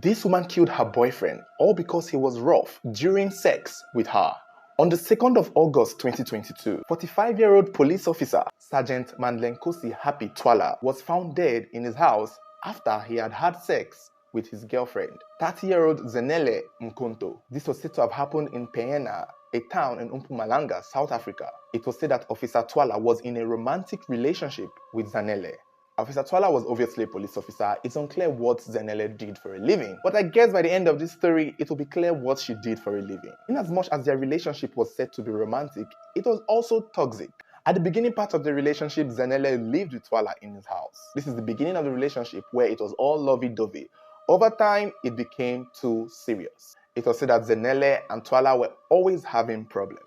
This woman killed her boyfriend, all because he was rough during sex with her. On the 2nd of August 2022, 45-year-old police officer Sergeant Mandlenkosi Happy Twala was found dead in his house after he had had sex with his girlfriend, 30-year-old Zenele Mkonto. This was said to have happened in Peena, a town in Mpumalanga, South Africa. It was said that Officer Twala was in a romantic relationship with Zanele. Officer Twala was obviously a police officer. It's unclear what Zenele did for a living, but I guess by the end of this story, it will be clear what she did for a living. In as much as their relationship was said to be romantic, it was also toxic. At the beginning part of the relationship, Zenele lived with Twala in his house. This is the beginning of the relationship where it was all lovey-dovey. Over time, it became too serious. It was said that Zenele and Twala were always having problems.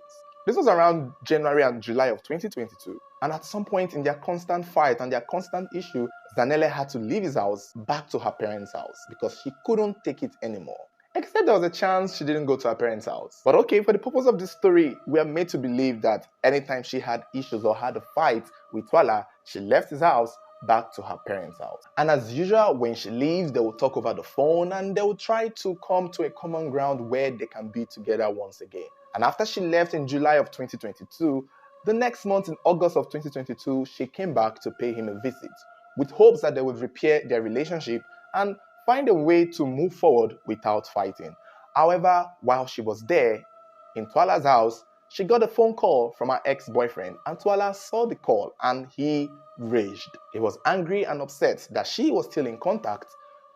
This was around January and July of 2022. And at some point in their constant fight and their constant issue, Zanele had to leave his house back to her parents' house because she couldn't take it anymore. Except there was a chance she didn't go to her parents' house. But okay, for the purpose of this story, we are made to believe that anytime she had issues or had a fight with Twala, she left his house back to her parents' house. And as usual, when she leaves, they will talk over the phone and they will try to come to a common ground where they can be together once again. And after she left in July of 2022, the next month in August of 2022, she came back to pay him a visit with hopes that they would repair their relationship and find a way to move forward without fighting. However, while she was there in Twala's house, she got a phone call from her ex-boyfriend, and Twala saw the call and he raged. He was angry and upset that she was still in contact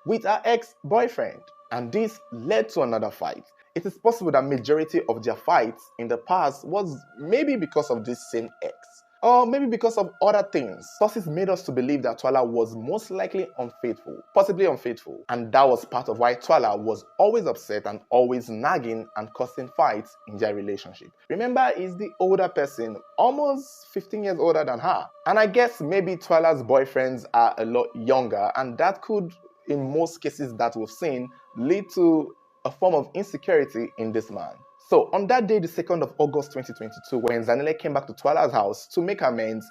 with her ex-boyfriend, and this led to another fight. It is possible that majority of their fights in the past was maybe because of this same ex, or maybe because of other things. Sources made us to believe that Twala was most likely unfaithful, possibly unfaithful, and that was part of why Twala was always upset and always nagging and causing fights in their relationship. Remember, he's the older person, almost 15 years older than her, and I guess maybe Twala's boyfriends are a lot younger, and that could, in most cases that we've seen, lead to a form of insecurity in this man. So on that day, the 2nd of August 2022, when Zanele came back to Twala's house to make amends,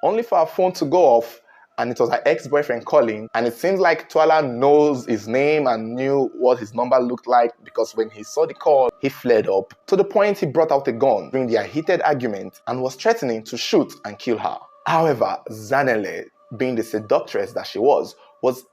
only for her phone to go off, and it was her ex-boyfriend calling, and it seems like Twala knows his name and knew what his number looked like, because when he saw the call, he flared up, to the point he brought out a gun during their heated argument and was threatening to shoot and kill her. However, Zanele, being the seductress that she was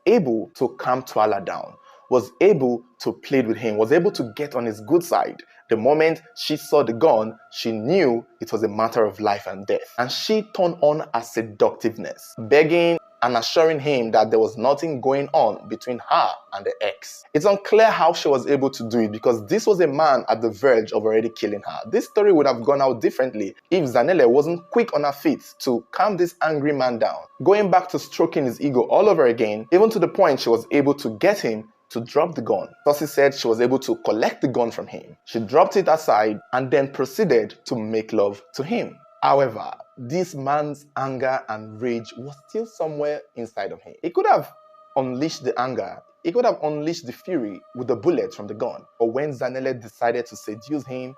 able to calm Twala down, was able to plead with him, was able to get on his good side. The moment she saw the gun, she knew it was a matter of life and death. And she turned on her seductiveness, begging and assuring him that there was nothing going on between her and the ex. It's unclear how she was able to do it, because this was a man at the verge of already killing her. This story would have gone out differently if Zanele wasn't quick on her feet to calm this angry man down, going back to stroking his ego all over again, even to the point she was able to get him to drop the gun. Sources said she was able to collect the gun from him. She dropped it aside and then proceeded to make love to him. However, this man's anger and rage was still somewhere inside of him. He could have unleashed the anger, he could have unleashed the fury with the bullet from the gun. But when Zanele decided to seduce him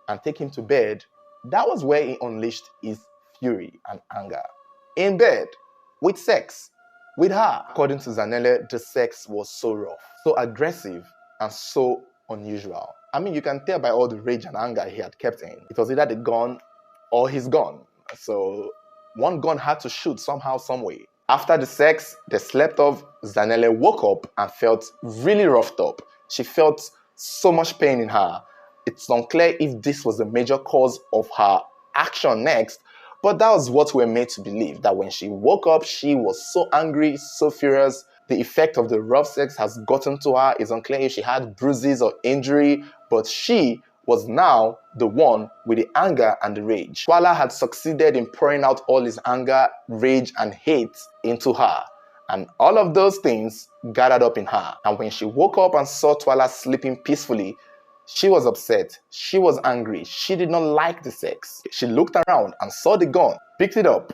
and take him to bed, that was where he unleashed his fury and anger. In bed, with sex, with her. According to Zanele, the sex was so rough, so aggressive, and so unusual. I mean, you can tell by all the rage and anger he had kept in. It was either the gun or his gun. So one gun had to shoot somehow, some way. After the sex, they slept off. Zanele woke up and felt really roughed up. She felt so much pain in her. It's unclear if this was the major cause of her action next, but that was what we were made to believe, that when she woke up, she was so angry, so furious. The effect of the rough sex has gotten to her. It's unclear if she had bruises or injury, but she was now the one with the anger and the rage. Twala had succeeded in pouring out all his anger, rage, and hate into her. And all of those things gathered up in her. And when she woke up and saw Twala sleeping peacefully, she was upset, she was angry, she did not like the sex. She looked around and saw the gun, picked it up,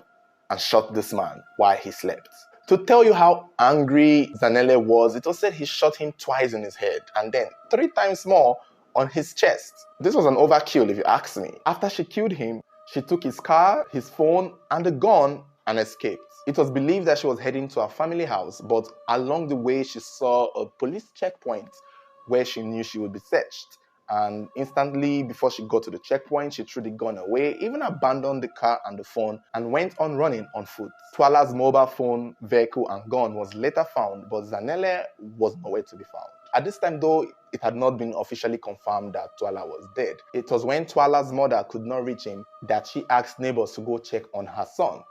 and shot this man while he slept. To tell you how angry Zanele was, it was said he shot him twice in his head and then 3 times more on his chest. This was an overkill if you ask me. After she killed him, she took his car, his phone, and the gun and escaped. It was believed that she was heading to her family house, but along the way she saw a police checkpoint where she knew she would be searched. And instantly, before she got to the checkpoint, she threw the gun away, even abandoned the car and the phone, and went on running on foot. Twala's mobile phone, vehicle, and gun was later found, but Zanele was nowhere to be found. At this time, though, it had not been officially confirmed that Twala was dead. It was when Twala's mother could not reach him that she asked neighbors to go check on her son.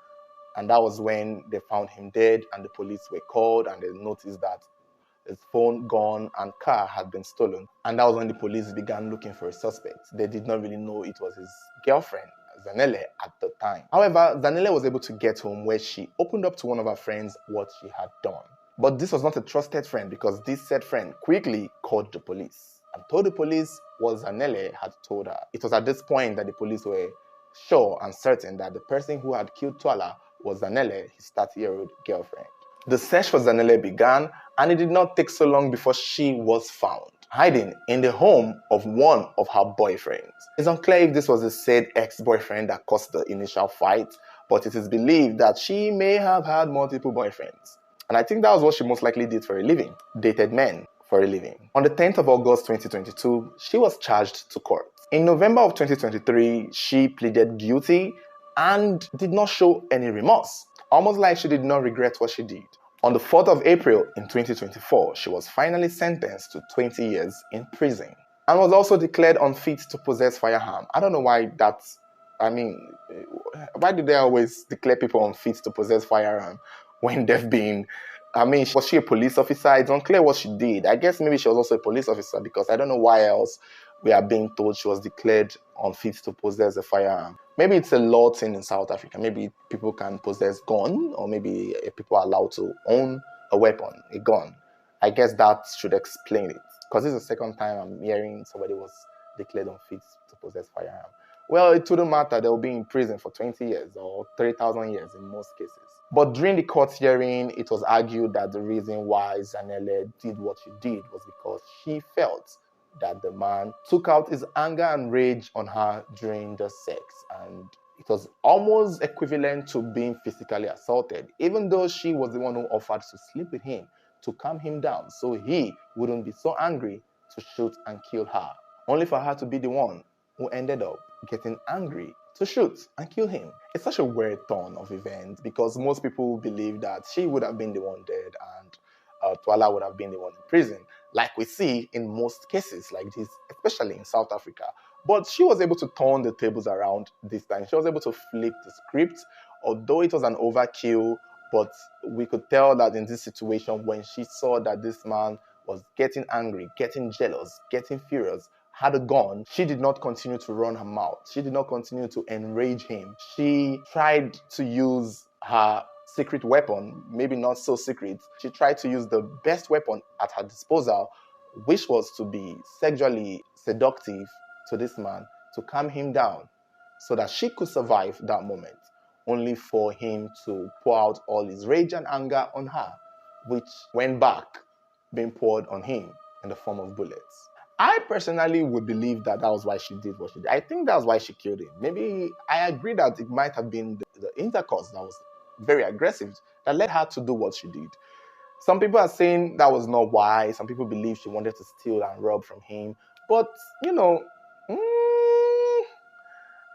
And that was when they found him dead, and the police were called, and they noticed that his phone, gun, and car had been stolen. And that was when the police began looking for a suspect. They did not really know it was his girlfriend, Zanele, at the time. However, Zanele was able to get home, where she opened up to one of her friends what she had done. But this was not a trusted friend, because this said friend quickly called the police and told the police what Zanele had told her. It was at this point that the police were sure and certain that the person who had killed Twala was Zanele, his 30-year-old girlfriend. The search for Zanele began, and it did not take so long before she was found, hiding in the home of one of her boyfriends. It's unclear if this was the said ex-boyfriend that caused the initial fight, but it is believed that she may have had multiple boyfriends. And I think that was what she most likely did for a living, dated men for a living. On the 10th of August 2022, she was charged to court. In November of 2023, she pleaded guilty and did not show any remorse, almost like she did not regret what she did. On the 4th of April in 2024, she was finally sentenced to 20 years in prison and was also declared unfit to possess firearm. I don't know why that's, why do they always declare people unfit to possess firearm when they've been, was she a police officer? It's unclear what she did. I guess maybe she was also a police officer, because I don't know why else we are being told she was declared unfit to possess a firearm. Maybe it's a law thing in South Africa. Maybe people can possess gun, or maybe people are allowed to own a weapon, a gun. I guess that should explain it, because this is the second time I'm hearing somebody was declared unfit to possess firearm. Well, it wouldn't matter. They'll be in prison for 20 years or 3,000 years in most cases. But during the court hearing, it was argued that the reason why Zanele did what she did was because she felt that the man took out his anger and rage on her during the sex, and it was almost equivalent to being physically assaulted, even though she was the one who offered to sleep with him to calm him down so he wouldn't be so angry to shoot and kill her, only for her to be the one who ended up getting angry to shoot and kill him. It's such a weird turn of events, because most people believe that she would have been the one dead and Twala would have been the one in prison, like we see in most cases like this, especially in South Africa. But she was able to turn the tables around this time. She was able to flip the script, although it was an overkill. But we could tell that in this situation, when she saw that this man was getting angry, getting jealous, getting furious, had a gun, she did not continue to run her mouth. She did not continue to enrage him. She tried to use her secret weapon, maybe not so secret. She tried to use the best weapon at her disposal, which was to be sexually seductive to this man, to calm him down so that she could survive that moment, only for him to pour out all his rage and anger on her, which went back being poured on him in the form of bullets. I personally would believe that that was why she did what she did. I think that's why she killed him. Maybe I agree that it might have been the intercourse that was very aggressive that led her to do what she did. Some people are saying that was not why. Some people believe she wanted to steal and rob from him. But,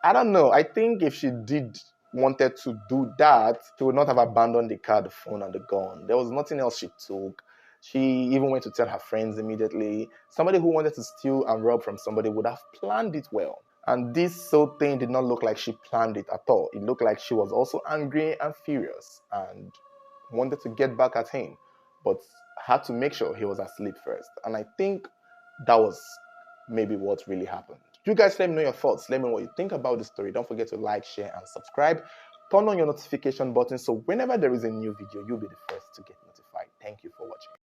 I don't know. I think if she did wanted to do that, she would not have abandoned the car, the phone, and the gun. There was nothing else she took. She even went to tell her friends immediately. Somebody who wanted to steal and rob from somebody would have planned it well. And this whole thing did not look like she planned it at all. It looked like she was also angry and furious and wanted to get back at him, but had to make sure he was asleep first. And I think that was maybe what really happened. You guys let me know your thoughts. Let me know what you think about the story. Don't forget to like, share, and subscribe. Turn on your notification button so whenever there is a new video, you'll be the first to get notified. Thank you for watching.